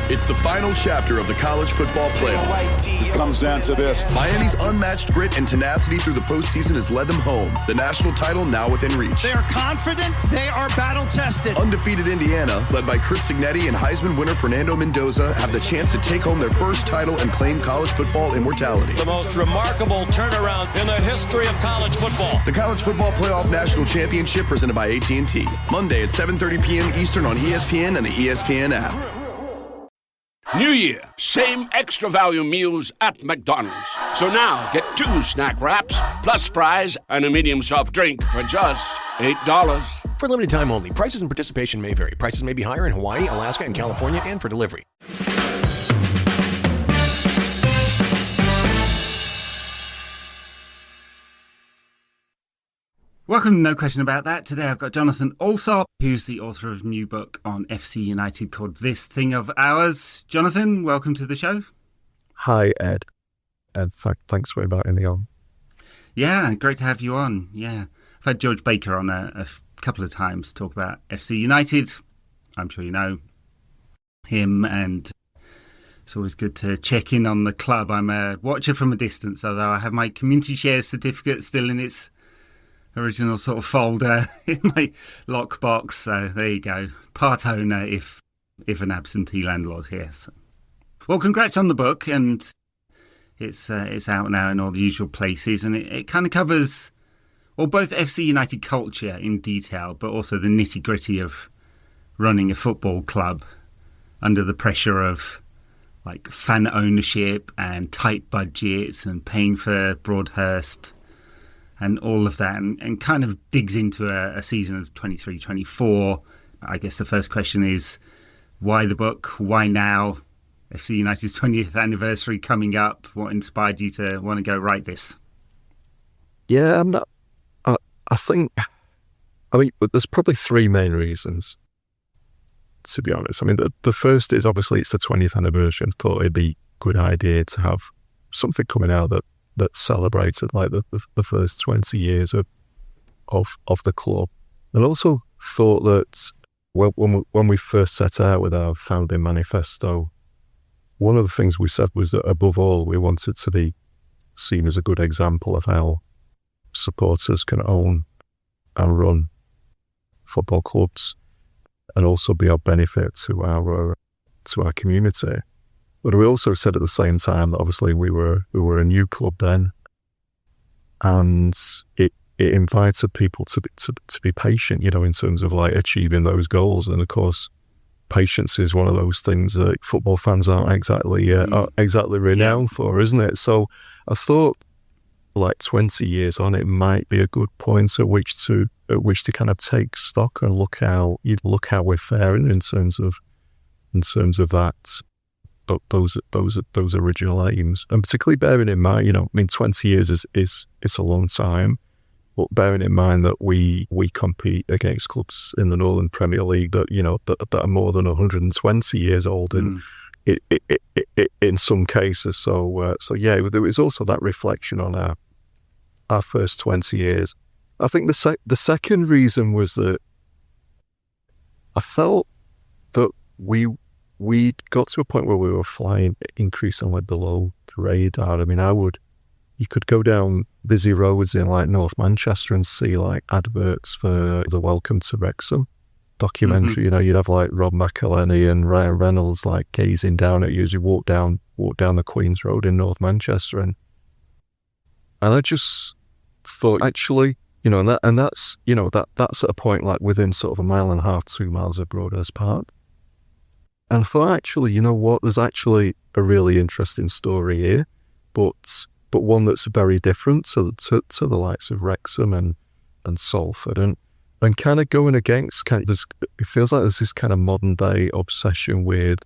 It's the final chapter of the college football playoff. It comes down to this. Miami's unmatched grit and tenacity through the postseason has led them home. The national title now within reach. They are confident. They are battle-tested. Undefeated Indiana, led by Chris Signetti and Heisman winner Fernando Mendoza, have the chance to take home their first title and claim college football immortality. The most remarkable turnaround in the history of college football. The College Football Playoff National Championship presented by AT&T. Monday at 7:30 p.m. Eastern on ESPN and the ESPN app. New year, same extra value meals at McDonald's. So now get 2 snack wraps, plus fries, and a medium soft drink for just $8. For limited time only. Prices and participation may vary. Prices may be higher in Hawaii, Alaska, and California, and for delivery. Welcome, no question about that. Today I've got Jonathan Allsopp, who's the author of a new book on FC United called This Thing of Ours. Jonathan, welcome to the show. Hi, Ed. Ed, thanks for inviting me on. Yeah, great to have you on. Yeah, I've had George Baker on a couple of times to talk about FC United. I'm sure you know him, and it's always good to check in on the club. I'm a watcher from a distance, although I have my community share certificate still in its original sort of folder in my lockbox. So there you go. Part owner if an absentee landlord here. So. Well, congrats on the book, and it's out now in all the usual places, and it kind of covers both FC United culture in detail, but also the nitty gritty of running a football club under the pressure of like fan ownership and tight budgets and paying for Broadhurst and all of that, and kind of digs into a season of 23-24. I guess the first question is, why the book? Why now? FC United's 20th anniversary coming up. What inspired you to want to go write this? Yeah, I mean, there's probably 3 main reasons, to be honest. I mean, the first is obviously it's the 20th anniversary, and thought it'd be a good idea to have something coming out that celebrated like the first 20 years of the club. And also thought that when we first set out with our founding manifesto, one of the things we said was that above all, we wanted to be seen as a good example of how supporters can own and run football clubs, and also be of benefit to our community. But we also said at the same time that obviously we were a new club then, and it invited people to be patient, you know, in terms of like achieving those goals. And of course, patience is one of those things that football fans aren't exactly renowned for, isn't it? So I thought, like 20 years on, it might be a good point at which to kind of take stock and look how we're faring in terms of that. Those original aims, and particularly bearing in mind, you know, I mean, 20 years is a long time, but bearing in mind that we compete against clubs in the Northern Premier League that, you know, that are more than 120 years old in some cases. So yeah, there was also that reflection on our first 20 years. I think the second reason was that I felt that we got to a point where we were flying increasingly below the radar. I mean, you could go down busy roads in like North Manchester and see like adverts for the Welcome to Wrexham documentary. Mm-hmm. You know, you'd have like Rob McElhenney and Ryan Reynolds like gazing down at you as you walk down the Queen's Road in North Manchester, and I just thought, actually, you know, and that's you know that's at a point like within sort of 1.5 miles, 2 miles of Broadhurst Park. And I thought, actually, you know what? There's actually a really interesting story here, but one that's very different to the likes of Wrexham and Salford, and kind of going against it feels like there's this kind of modern day obsession with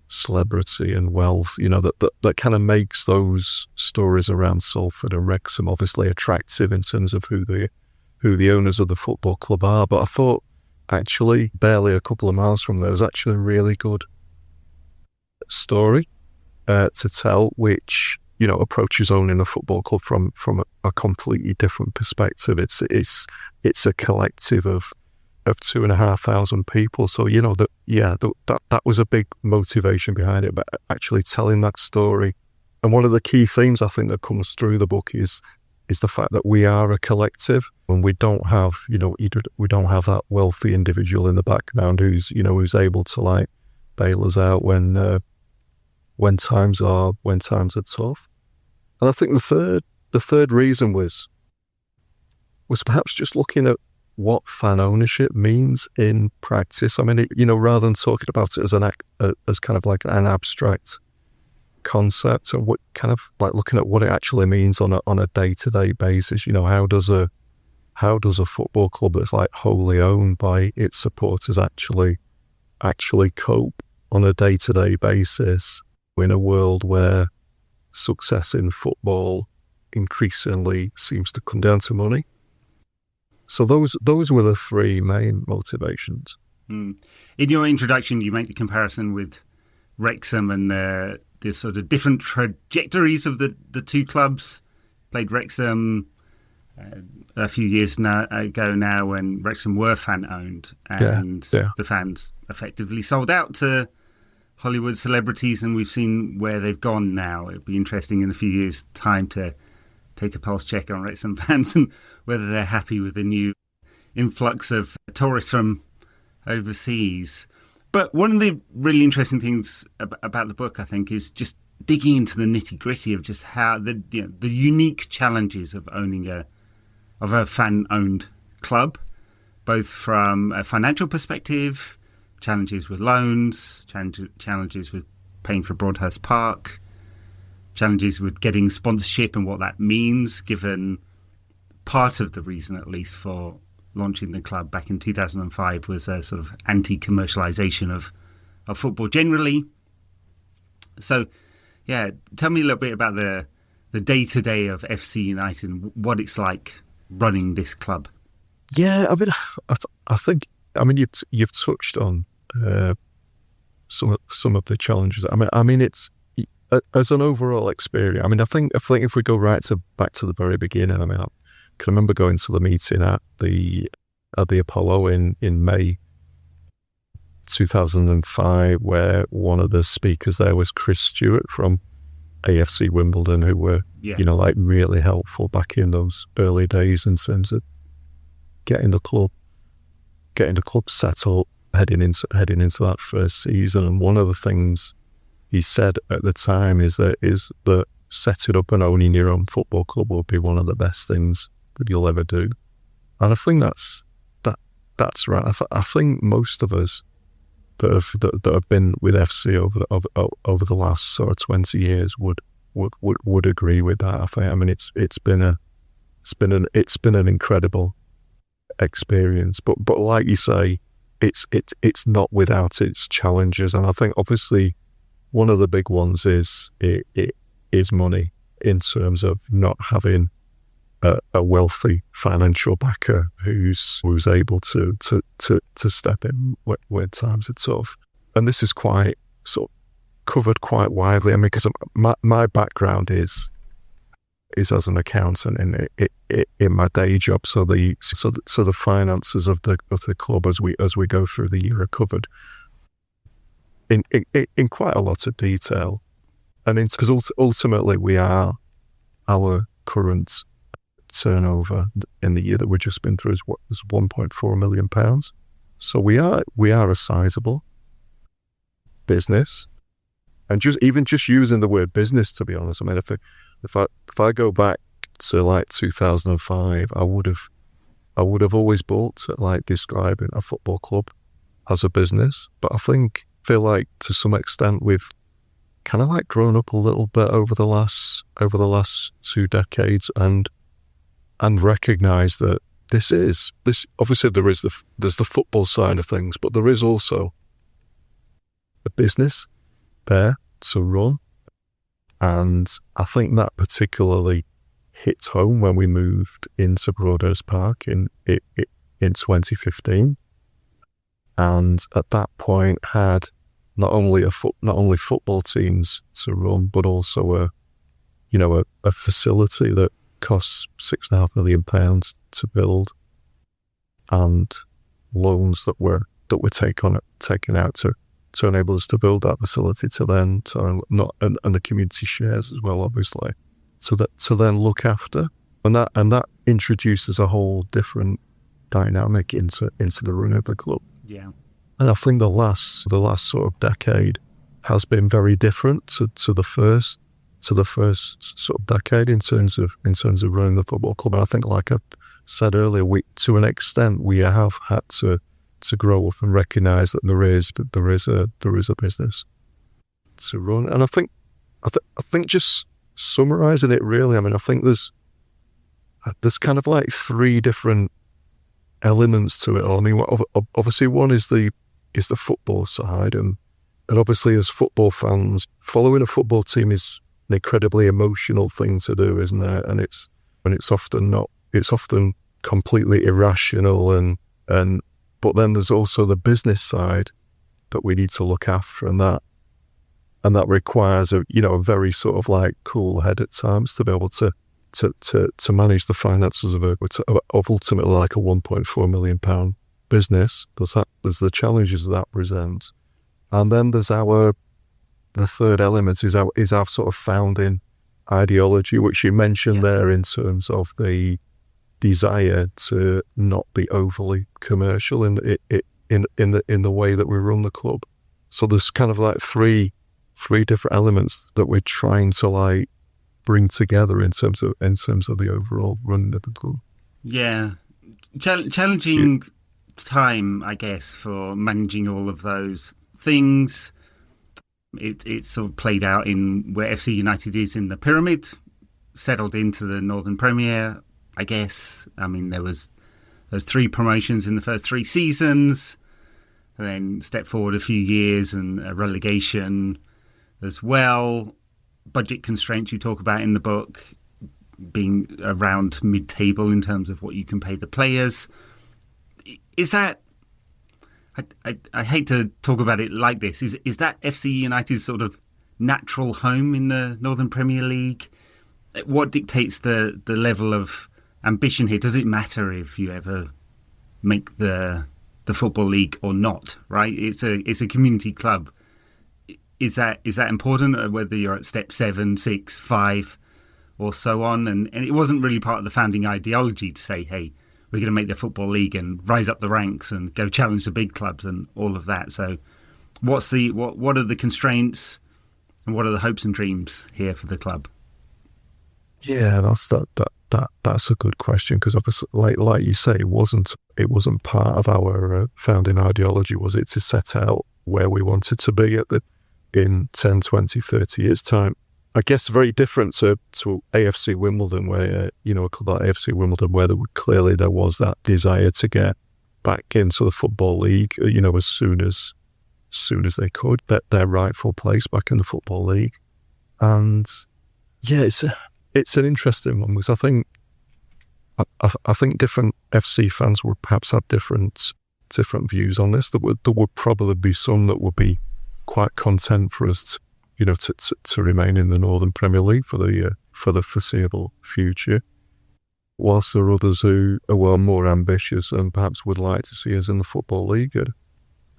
celebrity and wealth, you know, that kind of makes those stories around Salford and Wrexham obviously attractive in terms of who the owners of the football club are. But I thought, actually, barely a couple of miles from there is actually a really good story to tell, which, you know, approaches owning a football club from a completely different perspective. It's a collective of of 2,500 people. So, that was a big motivation behind it, but actually telling that story. And one of the key themes I think that comes through the book is the fact that we are a collective, and we don't have, we don't have that wealthy individual in the background who's able to like bail us out when times are tough. And I think the third reason was perhaps just looking at what fan ownership means in practice. I mean, rather than talking about it as kind of like an abstract concept, or what kind of like looking at what it actually means on a day-to-day basis. How does a football club that's like wholly owned by its supporters actually cope on a day-to-day basis in a world where success in football increasingly seems to come down to money? So those were the three main motivations. In your introduction, you make the comparison with Wrexham and the sort of different trajectories of the two clubs. Played Wrexham a few years ago now, when Wrexham were fan-owned, and the fans effectively sold out to Hollywood celebrities, and we've seen where they've gone now. It'd be interesting in a few years' time to take a pulse check on Wrexham fans and whether they're happy with the new influx of tourists from overseas. But one of the really interesting things about the book, I think, is just digging into the nitty-gritty of just how the unique challenges of owning a fan-owned club, both from a financial perspective, challenges with loans, challenges with paying for Broadhurst Park, challenges with getting sponsorship and what that means, given part of the reason, at least, for launching the club back in 2005 was a sort of anti-commercialisation of football generally. So, tell me a little bit about the day-to-day of FC United and what it's like running this club. Yeah, I mean, I think you've touched on some of the challenges. I mean, it's as an overall experience. I mean, I think if we go back to the very beginning. I mean, I can remember going to the meeting at the Apollo in May 2005, where one of the speakers there was Chris Stewart from AFC Wimbledon, who were really helpful back in those early days in terms of getting the club set up, heading into that first season. And one of the things he said at the time is that setting up and owning your own football club will be one of the best things that you'll ever do. And I think that's right. I think most of us that have been with FC over the last sort of 20 years would agree with that. I mean, it's been an incredible experience, but like you say, it's not without its challenges. And I think obviously one of the big ones is money, in terms of not having a wealthy financial backer who's able to step in when times are tough. And this is quite sort of covered quite widely. I mean, because my background is as an accountant in my day job, so the finances of the club as we go through the year are covered in quite a lot of detail. And because ultimately our current turnover in the year that we've just been through is £1.4 million. So we are a sizable business, and just using the word business, to be honest, I mean, if I go back to like 2005, I would have always balked at like describing a football club as a business. But I feel like to some extent we've kind of like grown up a little bit over the last 2 decades and recognise that this obviously there's the football side of things, but there is also a business there to run. And I think that particularly hit home when we moved into Broadhurst Park in 2015, and at that point had not only football teams to run, but also a facility that costs £6.5 million to build, and loans that were taken out to enable us to build that facility to then and the community shares as well, obviously, to then look after, and that introduces a whole different dynamic into the run of the club. Yeah. And I think the last sort of decade has been very different to the first sort of decade in terms of running the football club. And I think, like I said earlier, to an extent we have had to grow up and recognise that there is a business to run. And I think just summarising it really, I mean, I think there's kind of like three different elements to it all. I mean, obviously one is the football side, and obviously as football fans, following a football team is an incredibly emotional thing to do, isn't it? And it's often completely irrational, and but then there's also the business side that we need to look after, and that requires a very sort of like cool head at times to be able to manage the finances of ultimately like a £1.4 million business. There's the challenges that presents, and then there's the third element is our sort of founding ideology, which you mentioned there in terms of the desire to not be overly commercial in the way that we run the club. So there's kind of like three different elements that we're trying to like bring together in terms of the overall running of the club. Yeah, challenging time, I guess, for managing all of those things. It's sort of played out in where FC United is in the pyramid, settled into the Northern Premier, I guess. I mean, there's 3 promotions in the first 3 seasons, and then step forward a few years and a relegation as well. Budget constraints you talk about in the book, being around mid-table in terms of what you can pay the players. Is that... I hate to talk about it like this. Is that FC United's sort of natural home in the Northern Premier League? What dictates the level of ambition here? Does it matter if you ever make the Football League or not? Right? It's a community club. Is that important? Whether you're at step 7, 6, 5, or so on, and it wasn't really part of the founding ideology to say, hey, we're going to make the Football League and rise up the ranks and go challenge the big clubs and all of that. So what are the constraints and what are the hopes and dreams here for the club? Yeah, that's a good question, because obviously, like you say, it wasn't part of our founding ideology, was it, to set out where we wanted to be in 10, 20, 30 years' time. I guess very different to AFC Wimbledon, where a club like AFC Wimbledon, where there was that desire to get back into the Football League, as soon as they could, their rightful place back in the Football League. And yeah, it's an interesting one, because I think different FC fans would perhaps have different views on this. There would probably be some that would be quite content for us to remain in the Northern Premier League for the foreseeable future, whilst there are others who are more ambitious and perhaps would like to see us in the Football League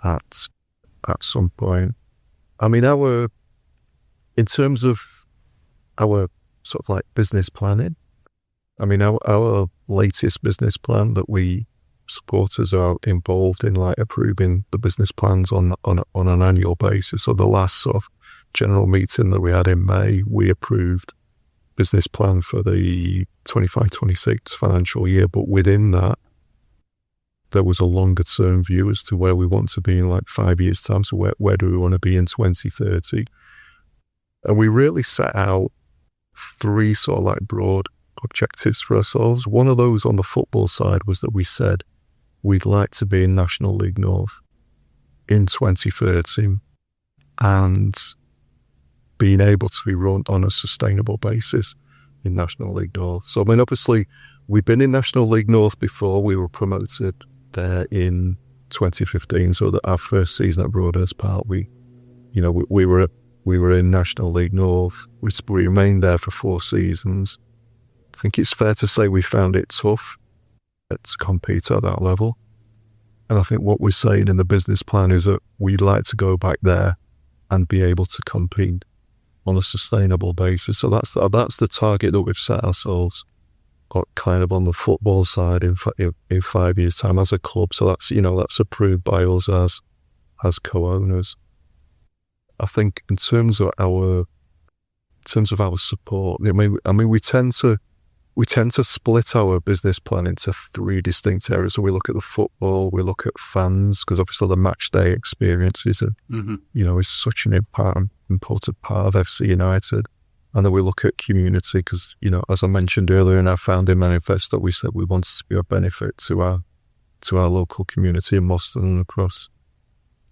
at some point. I mean, in terms of our sort of like business planning, I mean, our latest business plan that supporters are involved in, like approving the business plans on an annual basis. So the last sort of general meeting that we had in May, we approved business plan for the 25-26 financial year, but within that there was a longer term view as to where we want to be in like 5 years' time. So where do we want to be in 2030? And we really set out 3 sort of like broad objectives for ourselves. One of those on the football side was that we said we'd like to be in National League North in 2030 and being able to be run on a sustainable basis in National League North. So, I mean, obviously, we've been in National League North before. We were promoted there in 2015, so that our first season at Broadhurst Park, we were in National League North. We remained there for 4 seasons. I think it's fair to say we found it tough to compete at that level. And I think what we're saying in the business plan is that we'd like to go back there and be able to compete on a sustainable basis. So that's the target that we've set ourselves, kind of on the football side in 5 years' time as a club. So that's approved by us as co-owners. I think in terms of our support, I mean we tend to split our business plan into three distinct areas. So we look at the football, we look at fans, because obviously the match day experience is such an important part of FC United. And then we look at community because, as I mentioned earlier in our founding manifesto, we said we wanted to be a benefit to our local community in Boston and across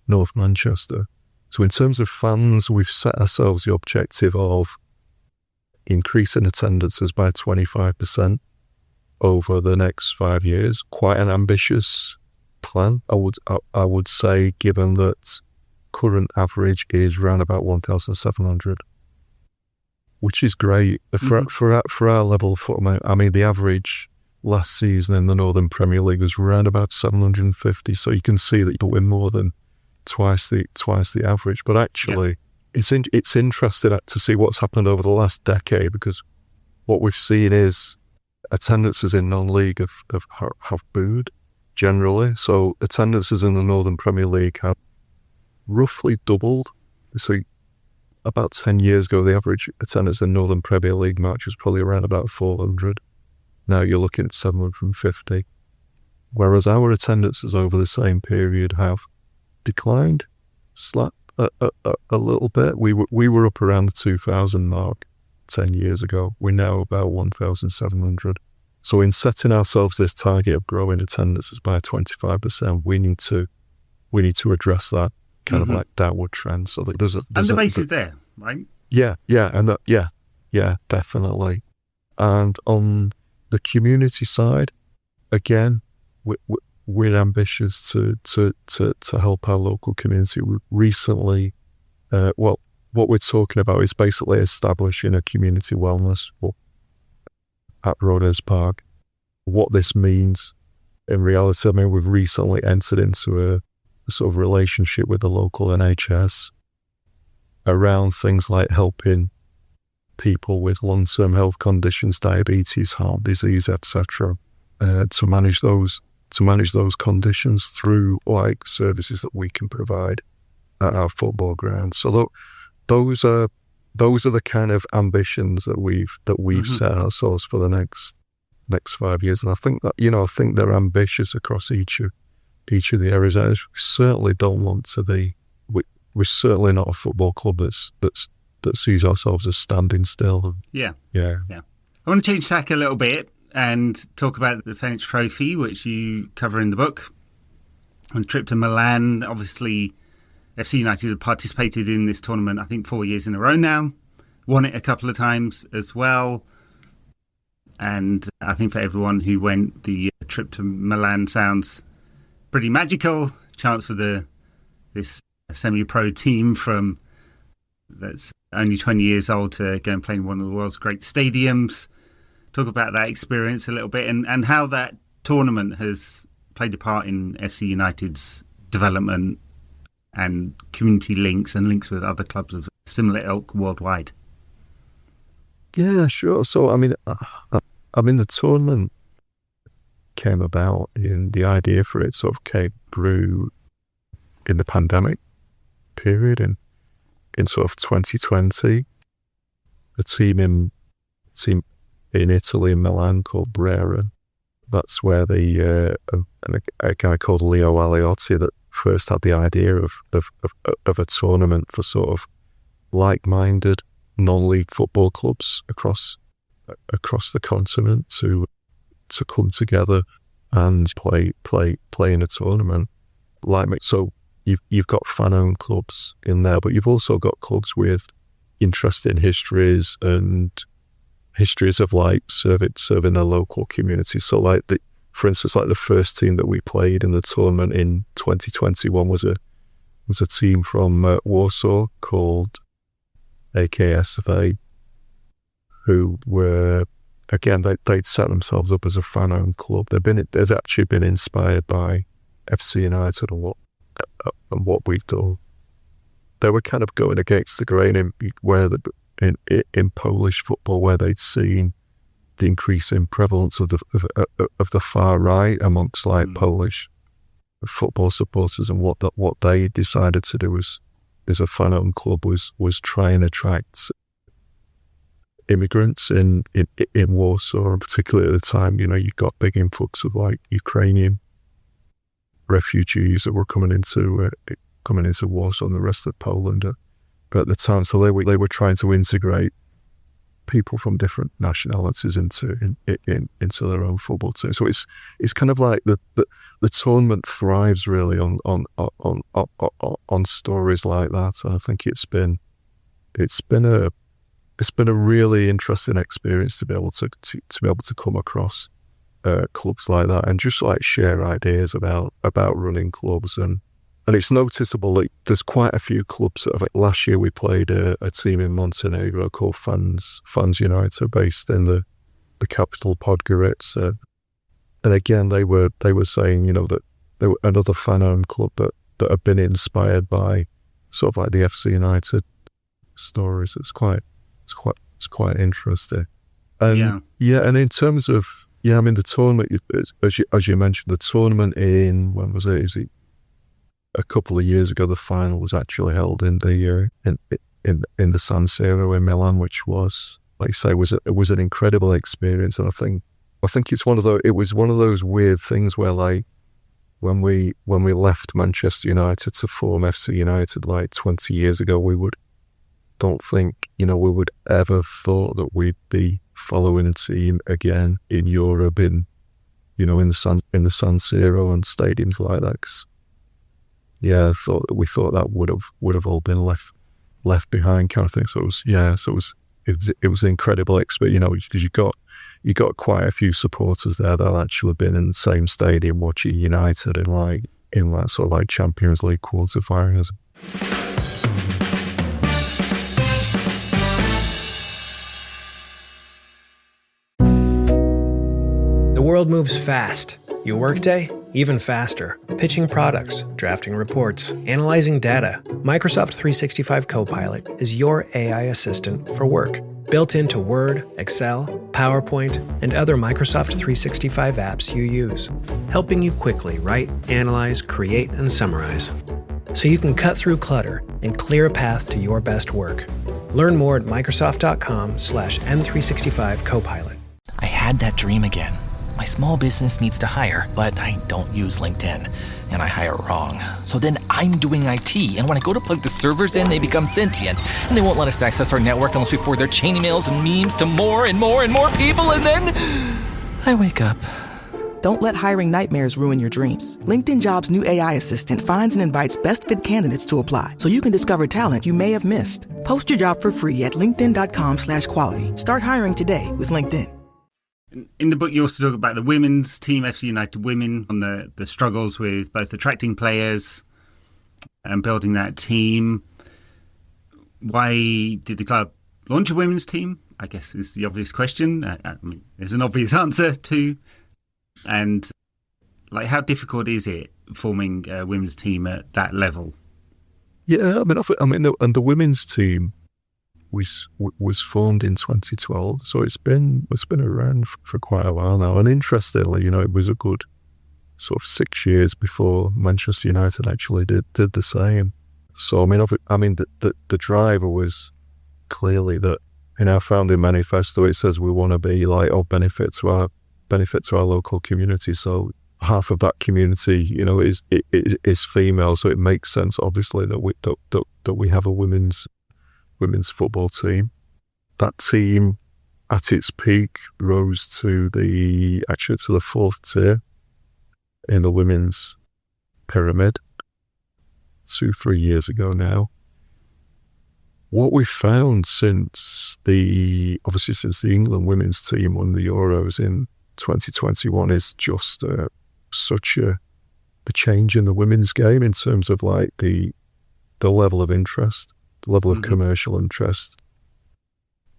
North Manchester. So in terms of fans, we've set ourselves the objective of increasing attendances by 25% over the next 5 years. Quite an ambitious plan, I would say, given that current average is around about 1,700, which is great for our level of football. I mean, the average last season in the Northern Premier League was around about 750. So you can see that we're more than twice the average. But actually, it's interesting to see what's happened over the last decade, because what we've seen is attendances in non-league have booed generally. So attendances in the Northern Premier League have roughly doubled. So about 10 years ago, the average attendance in Northern Premier League match was probably around about 400. Now you're looking at 750. Whereas our attendances over the same period have declined a little bit. We were up around the 2,000 mark 10 years ago. We're now about 1,700. So in setting ourselves this target of growing attendances by 25%, we need to address that kind of like downward trend. So that there's the base is there, right? Yeah, definitely. And on the community side, again, we're ambitious to help our local community. We recently, what we're talking about is basically establishing a community wellness hub at Rodez Park. What this means in reality, I mean, we've recently entered into a sort of relationship with the local NHS around things like helping people with long-term health conditions, diabetes, heart disease, etc., to manage those conditions through like services that we can provide at our football ground. So those are the kind of ambitions that we've set ourselves for the next 5 years, and I think that they're ambitious across each of the areas. We certainly don't want to be. We're certainly not a football club that sees ourselves as standing still. Yeah. I want to change tack a little bit and talk about the Fenix Trophy, which you cover in the book. On the trip to Milan, obviously, FC United have participated in this tournament, I think, 4 years in a row now. Won it a couple of times as well. And I think for everyone who went, the trip to Milan sounds pretty magical. Chance for this semi-pro team that's only 20 years old to go and play in one of the world's great stadiums. Talk about that experience a little bit and how that tournament has played a part in FC United's development and community links and links with other clubs of similar ilk worldwide. Yeah, sure. So, I mean, the tournament came about in the idea for it sort of grew in the pandemic period in sort of 2020. A team in Italy, in Milan, called Brera. That's where a guy called Leo Aliotti that first had the idea of a tournament for sort of like-minded non-league football clubs across the continent to come together and play in a tournament. So you've got fan-owned clubs in there, but you've also got clubs with interesting histories and histories of like serving their local community. So like for instance, like the first team that we played in the tournament in 2021 was a team from Warsaw called AKSV, who were, again, they'd set themselves up as a fan-owned club. They've actually been inspired by FC United and what we've done. They were kind of going against the grain in Polish football, where they'd seen the increasing prevalence of the far right amongst Polish football supporters, and what they decided to do as a fan-owned club was try and attract immigrants in Warsaw, and particularly at the time, you've got big influx of Ukrainian refugees that were coming into Warsaw and the rest of Poland at the time. So they were trying to integrate people from different nationalities into their own football team. So it's kind of like the tournament thrives really on stories like that. And I think it's been a really interesting experience to be able to come across clubs like that and just share ideas about running clubs. And it's noticeable that there's quite a few clubs that last year we played a team in Montenegro called Fans United, based in the capital Podgorica. And again, they were saying, that they were another fan-owned club that had been inspired by sort of the FC United stories. It's quite interesting. And and in terms of the tournament, as you mentioned, the tournament when was it? Is it a couple of years ago? The final was actually held in the San Siro in Milan, which was, like you say, it was an incredible experience. And I think it was one of those weird things where when we left Manchester United to form FC United 20 years ago, we would ever thought that we'd be following a team again in Europe in the San Siro and stadiums like that. 'Cause, we thought that would have all been left behind, kind of thing. So it was an incredible experience, because you got quite a few supporters there that had actually been in the same stadium watching United in that sort of Champions League quarterfinals. The world moves fast. Your workday, even faster. Pitching products, drafting reports, analyzing data. Microsoft 365 Copilot is your AI assistant for work. Built into Word, Excel, PowerPoint, and other Microsoft 365 apps you use. Helping you quickly write, analyze, create, and summarize. So you can cut through clutter and clear a path to your best work. Learn more at Microsoft.com/M365 Copilot. I had that dream again. My small business needs to hire, but I don't use LinkedIn, and I hire wrong. So then I'm doing IT, and when I go to plug the servers in, they become sentient, and they won't let us access our network unless we forward their chain emails and memes to more and more and more people, and then I wake up. Don't let hiring nightmares ruin your dreams. LinkedIn Jobs' new AI assistant finds and invites best fit candidates to apply, so you can discover talent you may have missed. Post your job for free at linkedin.com/quality. Start hiring today with LinkedIn. In the book, you also talk about the women's team, FC United Women, on the struggles with both attracting players and building that team. Why did the club launch a women's team? I guess is the obvious question. There's an obvious answer to. And how difficult is it forming a women's team at that level? Yeah, and the women's team was formed in 2012, so it's been around for quite a while now. And interestingly, it was a good sort of 6 years before Manchester United actually did the same. So the driver was clearly that in our founding manifesto it says we want to be benefit to our local community. So half of that community, is female. So it makes sense, obviously, that we have a women's football team. That team, at its peak, rose to the fourth tier in the women's pyramid 2-3 years ago now. What we found since the England women's team won the Euros in 2021 is just such a change in the women's game in terms of the level of interest, the level of commercial interest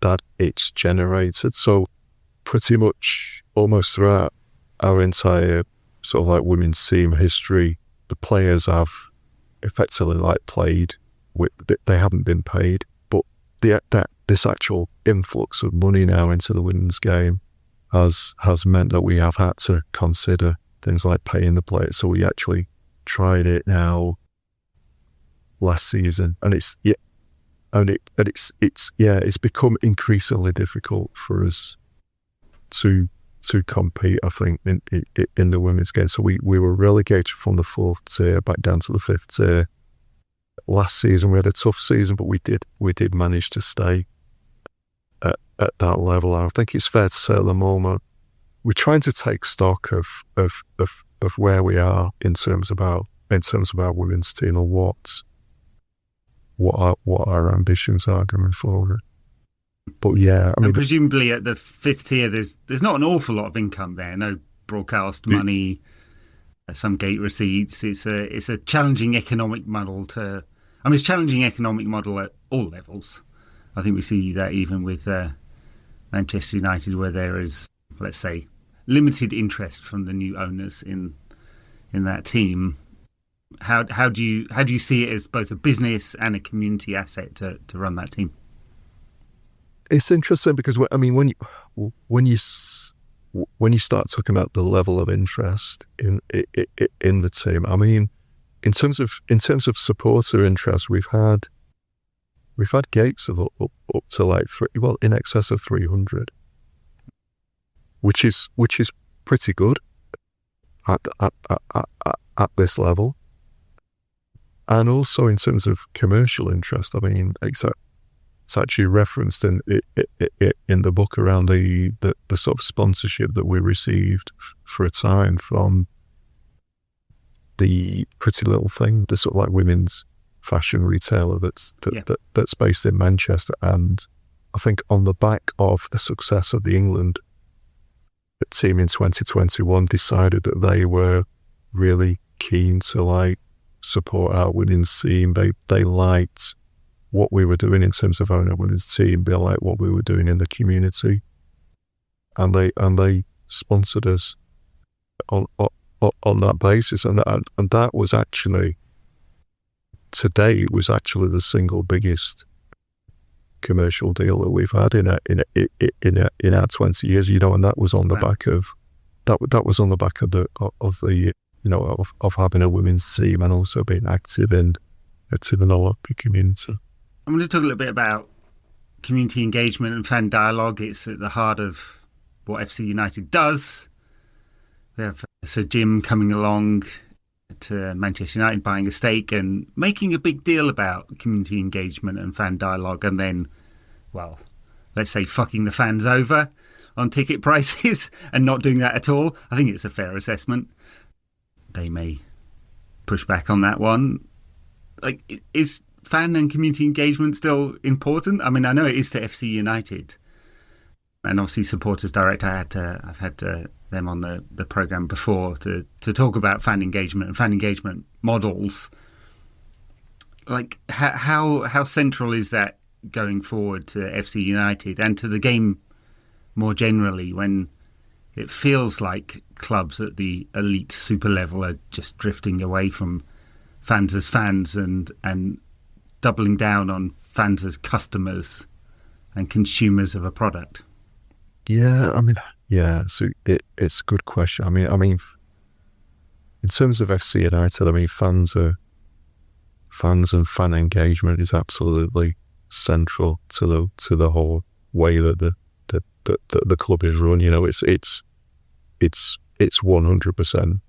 that it's generated. So pretty much almost throughout our entire sort of like women's team history, the players have effectively like played with, they haven't been paid, but this actual influx of money now into the women's game has meant that we have had to consider things like paying the players. So we actually tried it now last season, and it's become increasingly difficult for us to compete, I think, in the women's game. So we were relegated from the 4th tier back down to the 5th tier. Last season we had a tough season, but we did manage to stay at that level. I think it's fair to say at the moment we're trying to take stock of where we are in terms of our women's team, and what our ambitions are going forward. But yeah, I mean, and presumably at the 5th tier, there's not an awful lot of income there. No broadcast money, some gate receipts. It's a challenging economic model it's a challenging economic model at all levels. I think we see that even with Manchester United, where there is, let's say, limited interest from the new owners in that team. How do you see it as both a business and a community asset to run that team? It's interesting because when you start talking about the level of interest in the team, I mean, in terms of supporter interest, we've had gates of up to like in excess of 300, which is pretty good at this level. And also in terms of commercial interest, I mean, it's actually referenced in the book around the sort of sponsorship that we received for a time from the Pretty Little Thing, the sort of like women's fashion retailer that's based in Manchester. And I think on the back of the success of the England team in 2021, decided that they were really keen to like support our women's team. They liked what we were doing in terms of owning a women's team. They liked what we were doing in the community, and they sponsored us on that basis. And that was actually, today, it was actually the single biggest commercial deal that we've had in our 20 years. And that was on the back of that was on the back of the of having a women's team and also being active in the local community. I'm going to talk a little bit about community engagement and fan dialogue. It's at the heart of what FC United does. We have Sir Jim coming along to Manchester United, buying a stake and making a big deal about community engagement and fan dialogue, and then, well, let's say fucking the fans over on ticket prices and not doing that at all. I think it's a fair assessment. They may push back on that one. Like, is fan and community engagement still important? I mean, I know it is to FC United, and obviously Supporters Direct, I've had them on the programme before to talk about fan engagement and fan engagement models. Like, how central is that going forward to FC United and to the game more generally, when it feels like clubs at the elite super level are just drifting away from fans as fans and doubling down on fans as customers and consumers of a product? So it's a good question. I mean, in terms of FC United, I mean, fans and fan engagement is absolutely central to the whole way that the club is run. It's 100%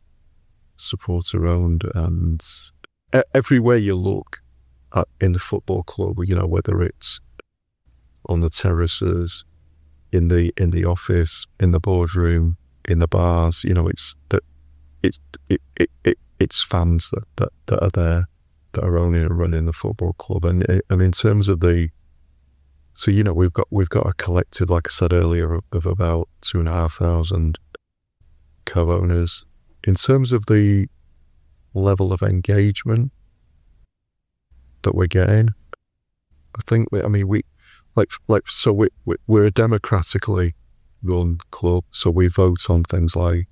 supporter owned, and everywhere you look in the football club, whether it's on the terraces, in the office, in the boardroom, in the bars, it's fans that are there, that are owning and running the football club. And in terms of we've got a collective, like I said earlier, of about 2,500 co-owners. In terms of the level of engagement that we're getting, I think we're a democratically run club, so we vote on things like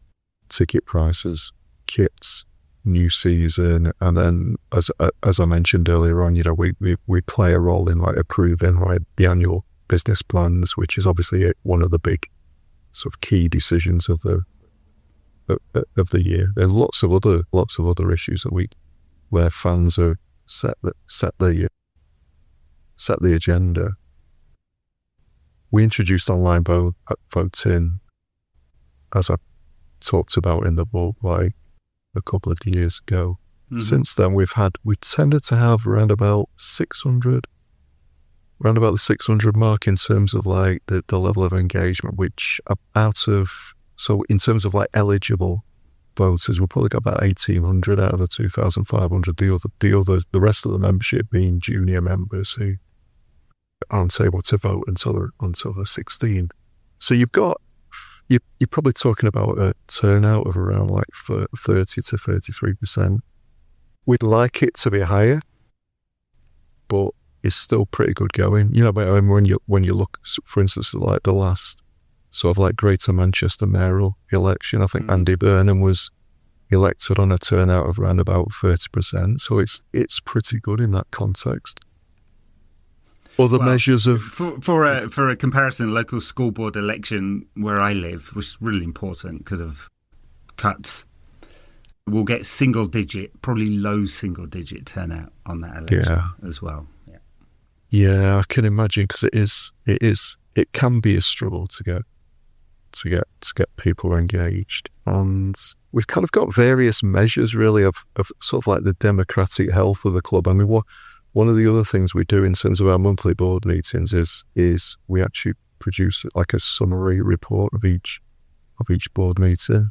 ticket prices, kits, new season, and then as I mentioned earlier on, we play a role in like approving the annual business plans, which is obviously one of the big sort of key decisions of the year. There are lots of other issues where fans are set the agenda. We introduced online voting, as I talked about in the book, like a couple of years ago. Mm-hmm. Since then, we tended to have around about the 600 mark in terms of like the level of engagement, which in terms of like eligible voters, we probably got about 1,800 out of the 2,500. The rest of the membership being junior members who aren't able to vote until they're 16. So you're probably talking about a turnout of around like 30 to 33%. We'd like it to be higher, but it's still pretty good going. When you look, for instance, at like the last sort of like Greater Manchester mayoral election, I think Andy Burnham was elected on a turnout of around about 30%. So it's pretty good in that context. Other measures of for a comparison, local school board election where I live was really important because of cuts. We'll get probably low single digit turnout on that election as well. Yeah, I can imagine, because it can be a struggle to get people engaged, and we've kind of got various measures really of sort of like the democratic health of the club. I mean, one of the other things we do in terms of our monthly board meetings is we actually produce like a summary report of each board meeting,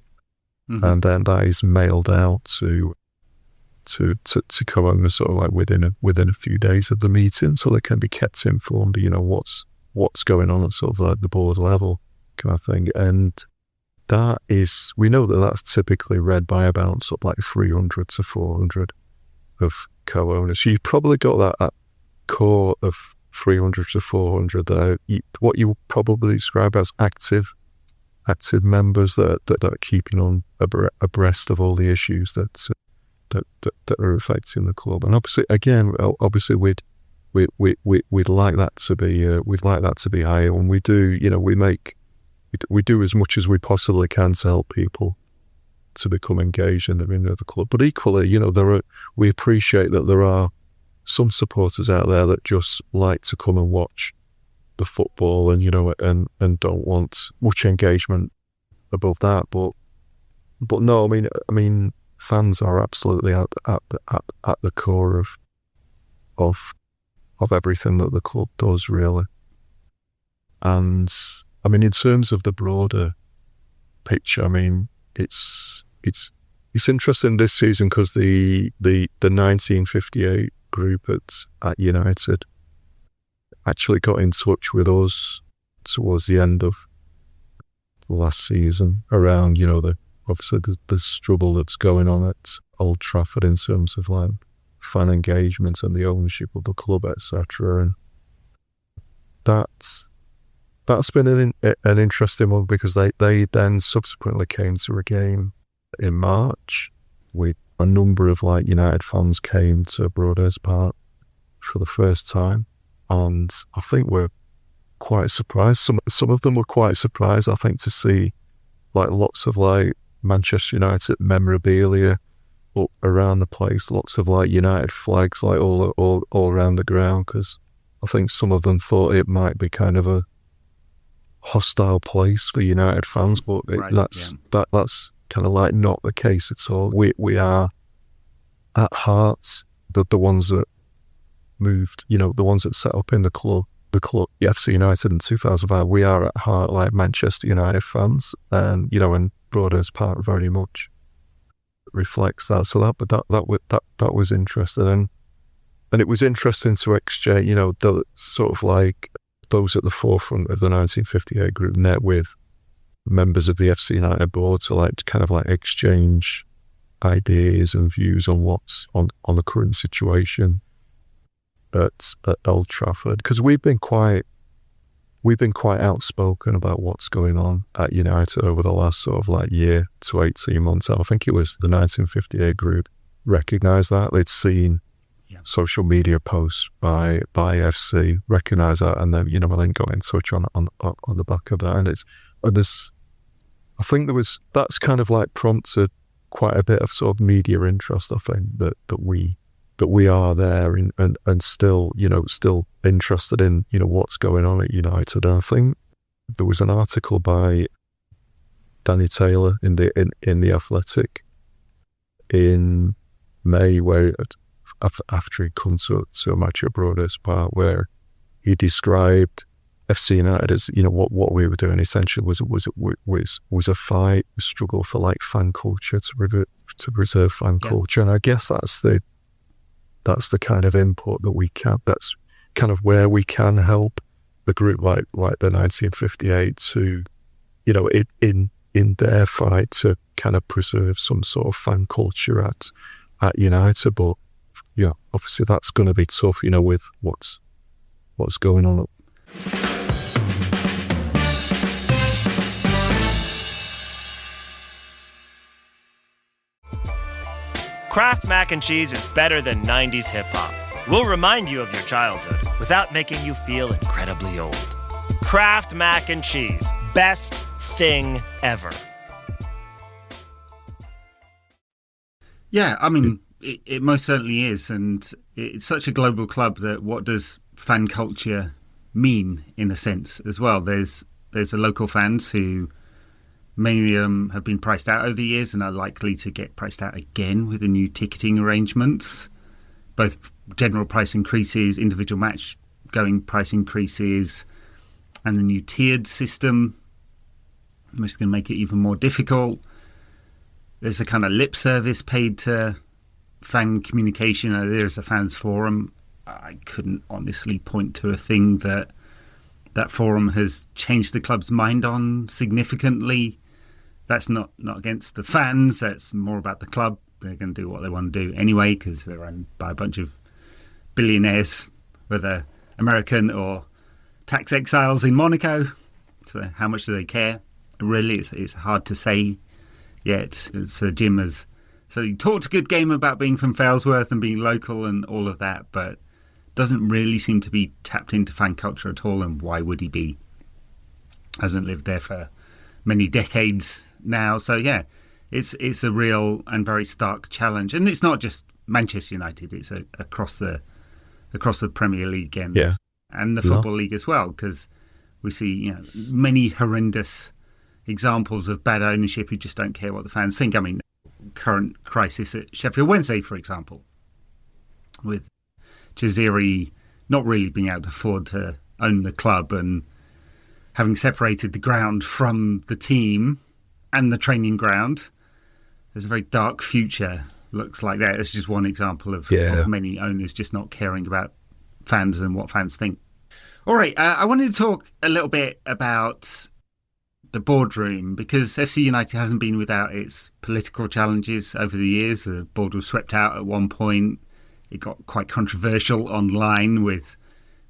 and then that is mailed out to co-owners sort of like within a few days of the meeting, so they can be kept informed, what's going on at sort of like the board level kind of thing. And we know that's typically read by about sort of like 300 to 400 of co-owners. So you've probably got that core of 300 to 400 there, what you would probably describe as active members that are keeping on abreast of all the issues that are affecting the club. And obviously we'd like that to be higher, and we do, we do as much as we possibly can to help people to become engaged in the club. But equally, we appreciate that there are some supporters out there that just like to come and watch the football, and and don't want much engagement above that. But no, I mean, fans are absolutely at the core of everything that the club does, really. And I mean, in terms of the broader picture, I mean, it's interesting this season because the 1958 group at United actually got in touch with us towards the end of last season around, obviously the struggle that's going on at Old Trafford in terms of like fan engagement and the ownership of the club, etc. And that's been an interesting one, because they then subsequently came to a game in March with a number of like United fans came to Broadhurst Park for the first time, and I think we're quite surprised. Some of them were quite surprised, I think, to see like lots of like Manchester United memorabilia up around the place, lots of like United flags like all around the ground, because I think some of them thought it might be kind of a hostile place for United fans, but that's kind of like not the case at all. We are at heart the ones that moved, the ones that set up in the club, FC United in 2005. We are at heart like Manchester United fans, and and Broadhurst Park very much reflects that. So that was interesting, and it was interesting to exchange, the sort of like those at the forefront of the 1958 group net with members of the FC United board to like kind of like exchange ideas and views on what's on the current situation at Old Trafford, because we've been quite we've been quite outspoken about what's going on at United over the last sort of like year to 18 months. I think it was the 1958 group recognised that. They'd seen social media posts by FC, recognise that, and then then got in touch on the back of that. I think that's kind of like prompted quite a bit of sort of media interest. I think that we are there and still interested in what's going on at United. And I think there was an article by Danny Taylor in the Athletic in May where after he'd come to a match at Broadhurst Park, where he described FC United as what we were doing essentially was a fight, a struggle for like fan culture, to preserve fan culture. And I guess that's the kind of input that we can. That's kind of where we can help the group like the 1958 to in their fight to kind of preserve some sort of fan culture at United. But obviously that's going to be tough, with what's going on. Kraft Mac and Cheese is better than 90s hip-hop. We'll remind you of your childhood without making you feel incredibly old. Kraft Mac and Cheese. Best thing ever. Yeah, I mean, it most certainly is. And it's such a global club that what does fan culture mean, in a sense, as well? There's the local fans who... many of them have been priced out over the years and are likely to get priced out again with the new ticketing arrangements. Both general price increases, individual match going price increases, and the new tiered system, which is going to make it even more difficult. There's a kind of lip service paid to fan communication. There's a fans forum. I couldn't honestly point to a thing that forum has changed the club's mind on significantly. That's not against the fans. That's more about the club. They're going to do what they want to do anyway because they're owned by a bunch of billionaires, whether American or tax exiles in Monaco. So how much do they care? Really, it's hard to say yet. Sir Jim has he talked a good game about being from Failsworth and being local and all of that, but doesn't really seem to be tapped into fan culture at all. And why would he be? Hasn't lived there for many decades now. So yeah, it's a real and very stark challenge. And it's not just Manchester United, it's across the Premier League and the Football League as well, because we see many horrendous examples of bad ownership who just don't care what the fans think. I mean, current crisis at Sheffield Wednesday, for example, with Jaziri not really being able to afford to own the club and having separated the ground from the team and the training ground. There's a very dark future, looks like that. It's just one example of many owners just not caring about fans and what fans think. All right, I wanted to talk a little bit about the boardroom, because FC United hasn't been without its political challenges over the years. The board was swept out at one point. It got quite controversial online with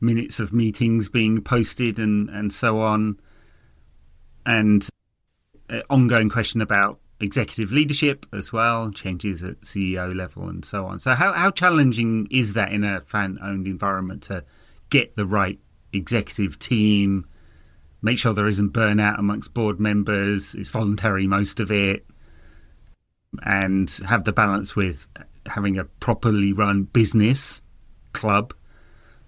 minutes of meetings being posted and so on. And an ongoing question about executive leadership as well, changes at CEO level and so on. So how challenging is that in a fan-owned environment to get the right executive team, make sure there isn't burnout amongst board members, it's voluntary most of it, and have the balance with having a properly run business club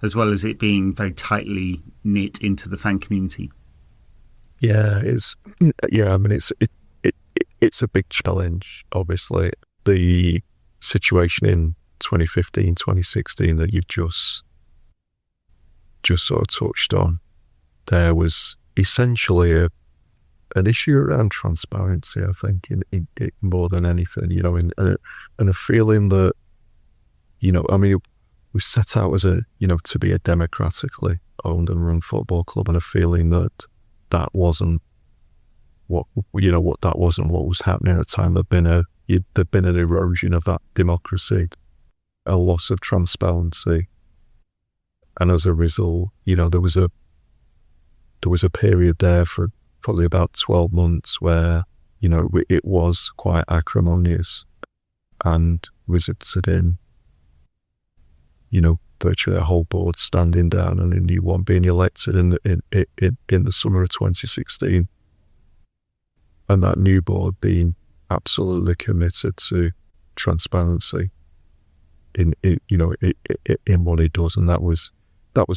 as well as it being very tightly knit into the fan community? It's a big challenge, obviously. The situation in 2015, 2016 that you've just sort of touched on, there was essentially an issue around transparency, I think, in more than anything, and a feeling that, we set out as to be a democratically owned and run football club, and a feeling that wasn't what was happening at the time. There'd been an erosion of that democracy, a loss of transparency, and as a result, there was a period there for probably about 12 months where, you know, it was quite acrimonious and resulted in, you know, virtually a whole board standing down and a new one being elected in the summer of 2016. And that new board being absolutely committed to transparency in what it does. And that was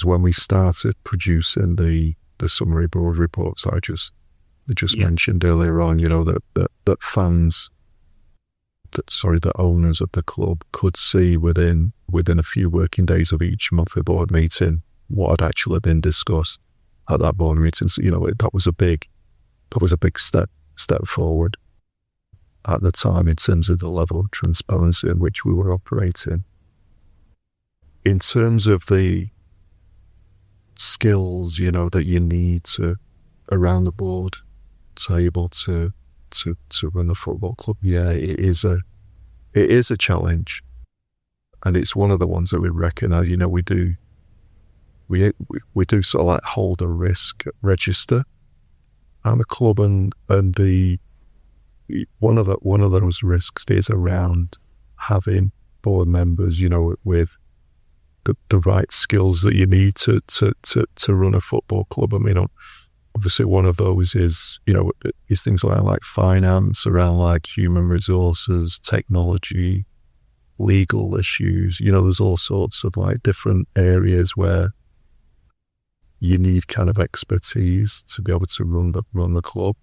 when we started producing the summary board reports I just mentioned earlier on, you know, that fans, that owners of the club could see within a few working days of each monthly board meeting what had actually been discussed at that board meeting. So, you know, that was a big step forward at the time in terms of the level of transparency in which we were operating. In terms of the skills, you know, that you need to around the board table to run a football club, yeah, it is a challenge, and it's one of the ones that we recognise. You know, we do sort of like hold a risk register and the club, and the one of those risks is around having board members, you know, with the right skills that you need to run a football club. I mean, obviously one of those is, you know, is things like finance, around like human resources, technology, legal issues. You know, there's all sorts of like different areas where you need kind of expertise to be able to run the club.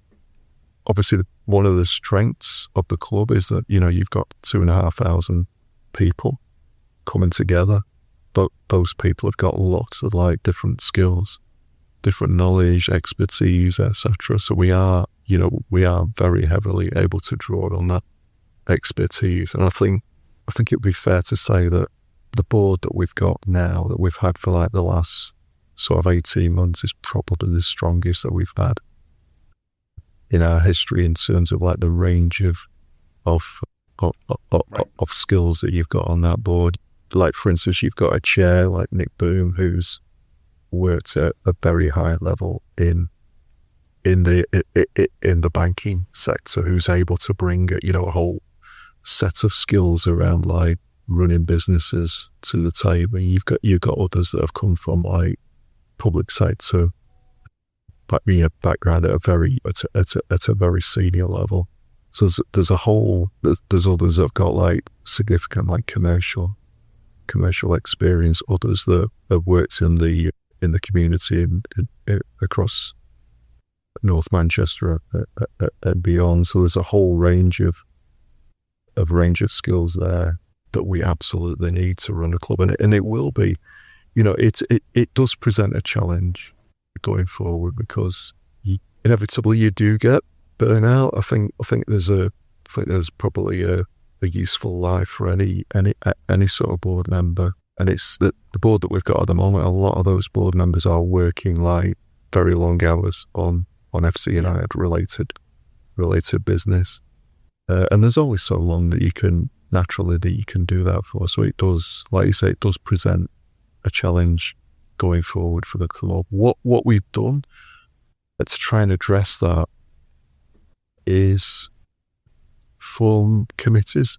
Obviously, one of the strengths of the club is that, you know, you've got 2,500 people coming together. But those people have got lots of like different skills, different knowledge, expertise, etc. So we are very heavily able to draw on that expertise. And I think it would be fair to say that the board that we've got now, that we've had for like the last sort of 18 months, is probably the strongest that we've had in our history in terms of like the range of skills that you've got on that board. Like, for instance, you've got a chair like Nick Boom, who's worked at a very high level in the banking sector, who's able to bring, you know, a whole set of skills around like running businesses to the table. You've got others that have come from like public sector background at a very senior level. So there's others that have got like significant like commercial experience, others that have worked in the community across North Manchester and beyond. So there's a whole range of skills there that we absolutely need to run a club, and it will be, you know, it does present a challenge going forward, because inevitably you do get burnout. I think there's probably a useful life for any sort of board member, and it's that the board that we've got at the moment, a lot of those board members are working like very long hours on FC United related business, and there's only so long that you can do that for. So it does, like you say, it does present a challenge going forward for the club. What we've done to try and address that is form committees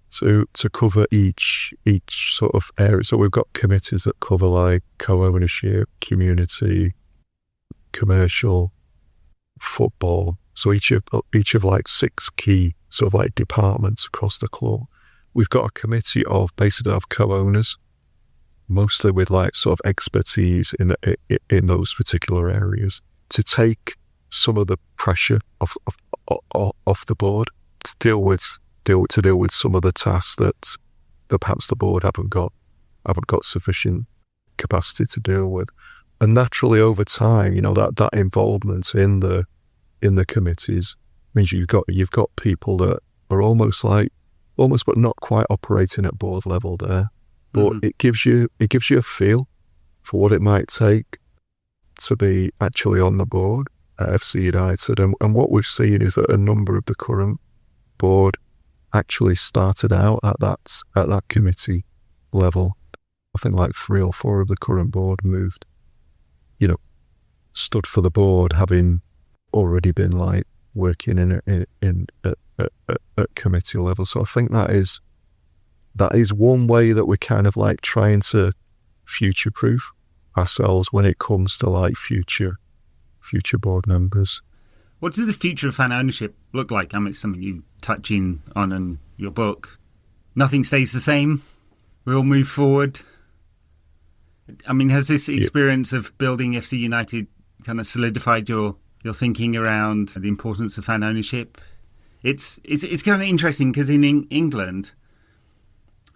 to cover each sort of area. So we've got committees that cover like co-ownership, community, commercial, football. So each of like 6 key sort of like departments across the club. We've got a committee of co-owners, mostly with like sort of expertise in those particular areas, to take some of the pressure off the board, to deal with some of the tasks that perhaps the board haven't got sufficient capacity to deal with. And naturally, over time, you know, that involvement in the committees means you've got people that are almost but not quite operating at board level there. But it gives you a feel for what it might take to be actually on the board at FC United. And what we've seen is that a number of the current board actually started out at that committee level. I think like 3 or 4 of the current board moved, you know, stood for the board, having already been like working in at committee level. So I think that is one way that we're kind of like trying to future-proof ourselves when it comes to like future board members. What does the future of fan ownership look like? I mean, it's something you touch on in your book. Nothing stays the same. We all move forward. I mean, has this experience of building FC United kind of solidified your thinking around the importance of fan ownership? It's kind of interesting because in England,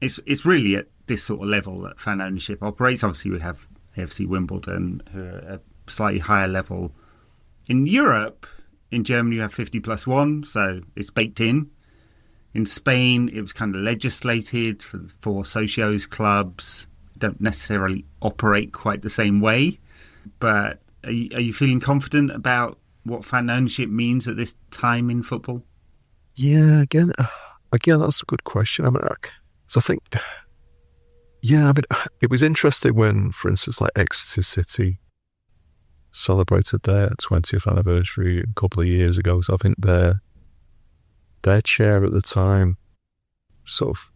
it's really at this sort of level that fan ownership operates. Obviously, we have AFC Wimbledon, who are at a slightly higher level. In Europe, in Germany, you have 50+1, so it's baked in. In Spain, it was kind of legislated for socios clubs. Don't necessarily operate quite the same way. But are you feeling confident about what fan ownership means at this time in football? Yeah, again, that's a good question. I mean, so I think, it was interesting when, for instance, like Exeter City celebrated their 20th anniversary a couple of years ago. So I think their chair at the time sort of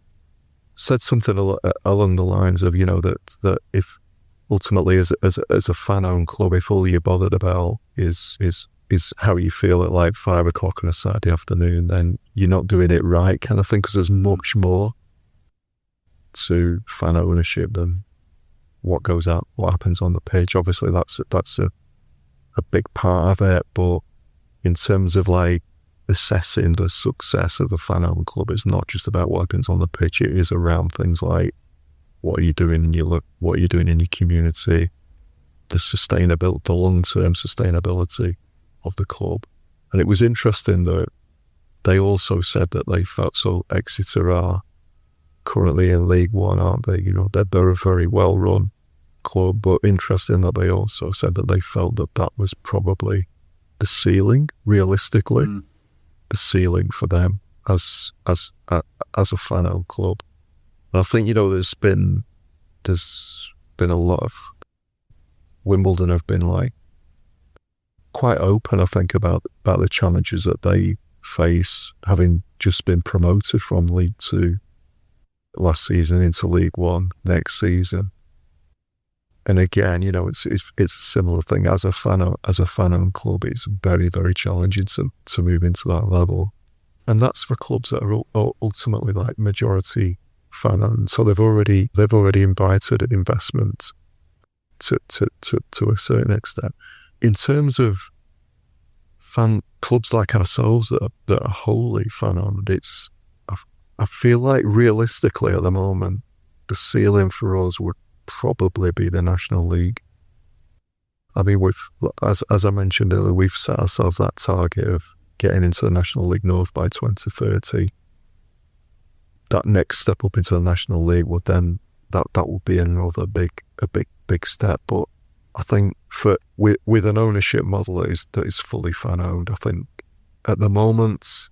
said something along the lines of, that if ultimately as a fan-owned club, if all you're bothered about is how you feel at like 5 o'clock on a Saturday afternoon, then you're not doing it right, kind of thing, because there's much more to fan ownership than what happens on the pitch. Obviously, that's a big part of it, but in terms of like assessing the success of a fan-owned club, it's not just about what happens on the pitch. It is around things like what are you doing in your community, the long-term sustainability of the club. And it was interesting that they also said that they felt, so Exeter are currently in League One, aren't they? They're a very well-run club, but interesting that they also said that they felt that was probably the ceiling, realistically, the ceiling for them as a fan-owned club. And I think there's been a lot of Wimbledon have been like quite open, I think, about the challenges that they face, having just been promoted from League 2 last season into League 1 next season. And again, it's a similar thing. As a fan-owned club, it's very, very challenging to move into that level. And that's for clubs that are ultimately like majority fan-owned. So they've already invited investment to a certain extent. In terms of clubs like ourselves that are wholly fan-owned, I feel like realistically at the moment, the ceiling for us would probably be the National League. I mean, as I mentioned earlier, we've set ourselves that target of getting into the National League North by 2030. That next step up into the National League would then that would be another big step. But I think with an ownership model that is fully fan owned, I think at the moment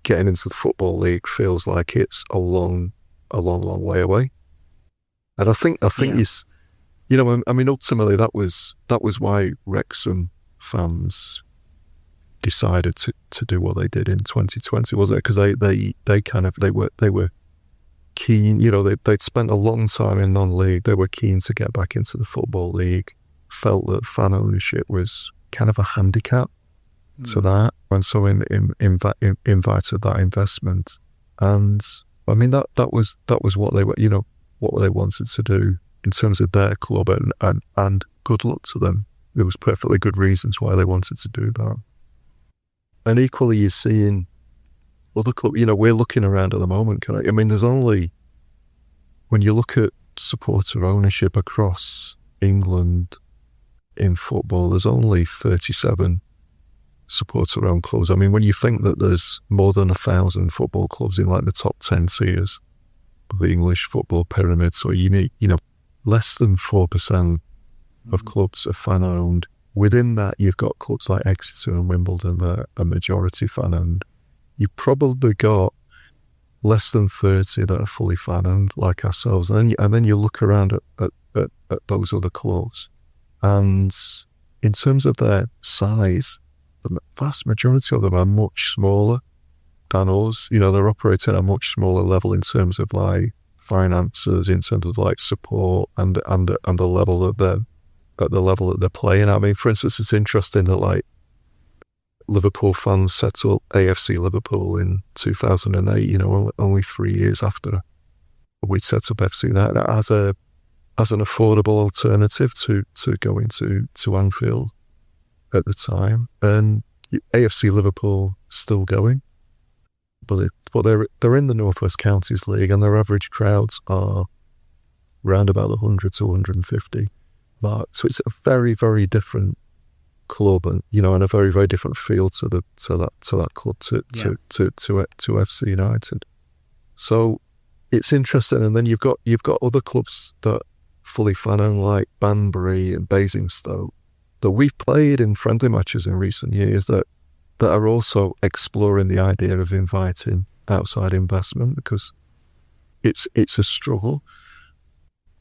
getting into the Football League feels like it's a long way away. And I think it's, I mean, ultimately that was why Wrexham fans decided to do what they did in 2020, wasn't it? Because they were keen. They'd spent a long time in non-league. They were keen to get back into the Football League. Felt that fan ownership was kind of a handicap to that, and so invited that investment. And I mean that was what they were, what they wanted to do in terms of their club, and good luck to them. There was perfectly good reasons why they wanted to do that. And equally, you're seeing other clubs. We're looking around at the moment. I mean, there's only, when you look at supporter ownership across England in football, there's only 37 supporter-owned clubs. I mean, when you think that there's more than 1,000 football clubs in like the top 10 tiers of the English football pyramid, so less than 4% of clubs are fan-owned. Within that, you've got clubs like Exeter and Wimbledon that are majority fan-owned. You've probably got less than 30 that are fully fan-owned, like ourselves. And then you look around at those other clubs, and in terms of their size, the vast majority of them are much smaller than us. You know, they're operating at a much smaller level in terms of like finances, in terms of like support and the level that they're playing. I mean, for instance, it's interesting that like Liverpool fans set up AFC Liverpool in 2008, you know, only 3 years after we'd set up FC that as an affordable alternative to going to Anfield at the time. And AFC Liverpool still going, but they're in the North West Counties League, and their average crowds are around about 100 to 150 mark. So it's a very, very different club, and you know, and a very, very different feel to that club to FC United. So it's interesting. And then you've got other clubs that fully fan owned, like Banbury and Basingstoke, that we've played in friendly matches in recent years that are also exploring the idea of inviting outside investment, because it's a struggle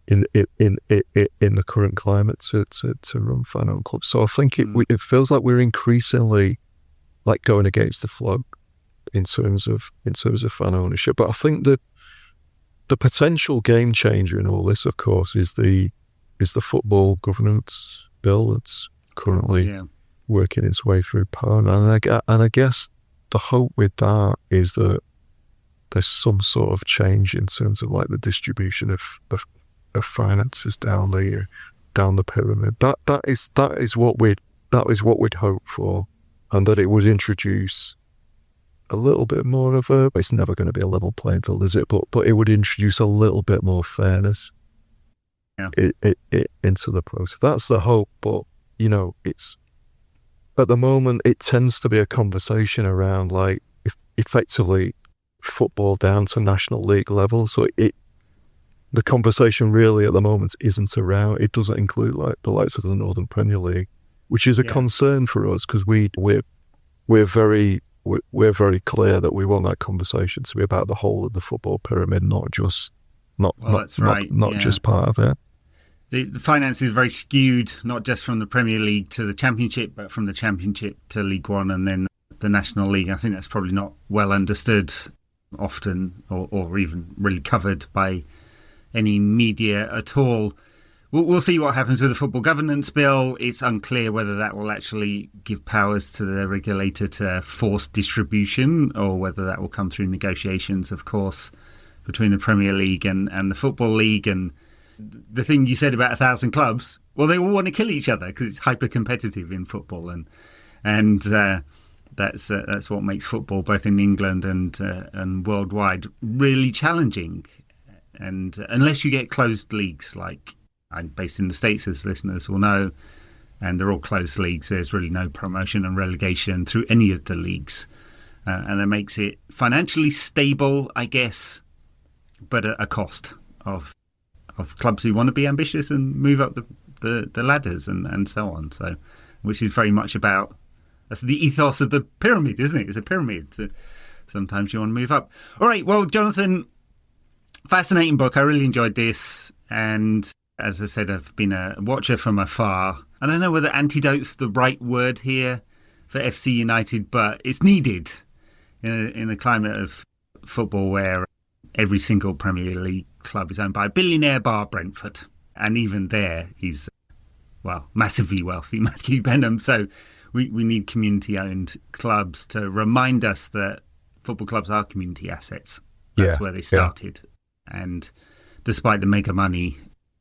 in the current climate to run fan owned clubs. So I think it feels like we're increasingly like going against the flow in terms of fan ownership. But I think that the potential game changer in all this, of course, is the football governance bill that's currently working its way through Parliament. And I guess the hope with that is that there's some sort of change in terms of like the distribution of finances down the pyramid. That is what we'd hope for, and that it would introduce a little bit more of it's never going to be a level playing field, is it? But it would introduce a little bit more fairness into the process. That's the hope. But you know, it's at the moment it tends to be a conversation around like effectively football down to National League level. So the conversation really at the moment isn't around. It doesn't include like the likes of the Northern Premier League, which is a concern for us, because we're very clear that we want that conversation to be about the whole of the football pyramid, not just just part of it. The finance is very skewed, not just from the Premier League to the Championship, but from the Championship to League One and then the National League. I think that's probably not well understood often, or even really covered by any media at all. We'll see what happens with the football governance bill. It's unclear whether that will actually give powers to the regulator to force distribution, or whether that will come through negotiations, of course, between the Premier League and the Football League. And the thing you said about 1,000 clubs, well, they all want to kill each other because it's hyper competitive in football, and that's what makes football, both in England and worldwide, really challenging. And unless you get closed leagues, like I'm based in the States, as listeners will know, and they're all closed leagues, there's really no promotion and relegation through any of the leagues, and that makes it financially stable, I guess, but at a cost of clubs who want to be ambitious and move up the ladders and so on. So, which is very much about, that's the ethos of the pyramid, isn't it? It's a pyramid. So sometimes you want to move up. All right, well, Jonathan, fascinating book. I really enjoyed this, and as I said, I've been a watcher from afar. I don't know whether antidote's the right word here for FC United, but it's needed in a climate of football where every single Premier League club is owned by a billionaire, bar Brentford. And even there, he's, well, massively wealthy, Matthew Benham. So we need community-owned clubs to remind us that football clubs are community assets. That's where they started. Yeah. And despite the mega money,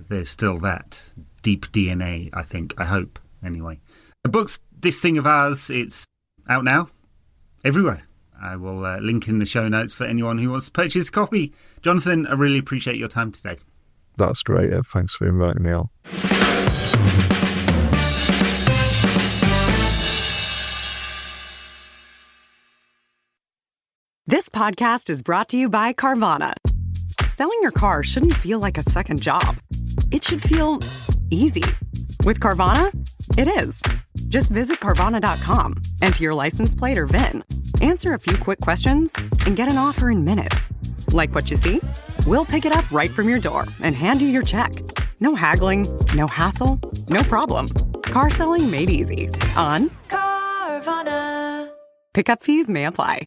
there's still that deep DNA, I think, I hope, anyway. The book's This Thing of Ours, it's out now, everywhere. I will link in the show notes for anyone who wants to purchase a copy. Jonathan, I really appreciate your time today. That's great. Thanks for inviting me on. This podcast is brought to you by Carvana. Selling your car shouldn't feel like a second job. It should feel easy. With Carvana, it is. Just visit Carvana.com, enter your license plate or VIN, answer a few quick questions, and get an offer in minutes. Like what you see? We'll pick it up right from your door and hand you your check. No haggling, no hassle, no problem. Car selling made easy on Carvana. Pickup fees may apply.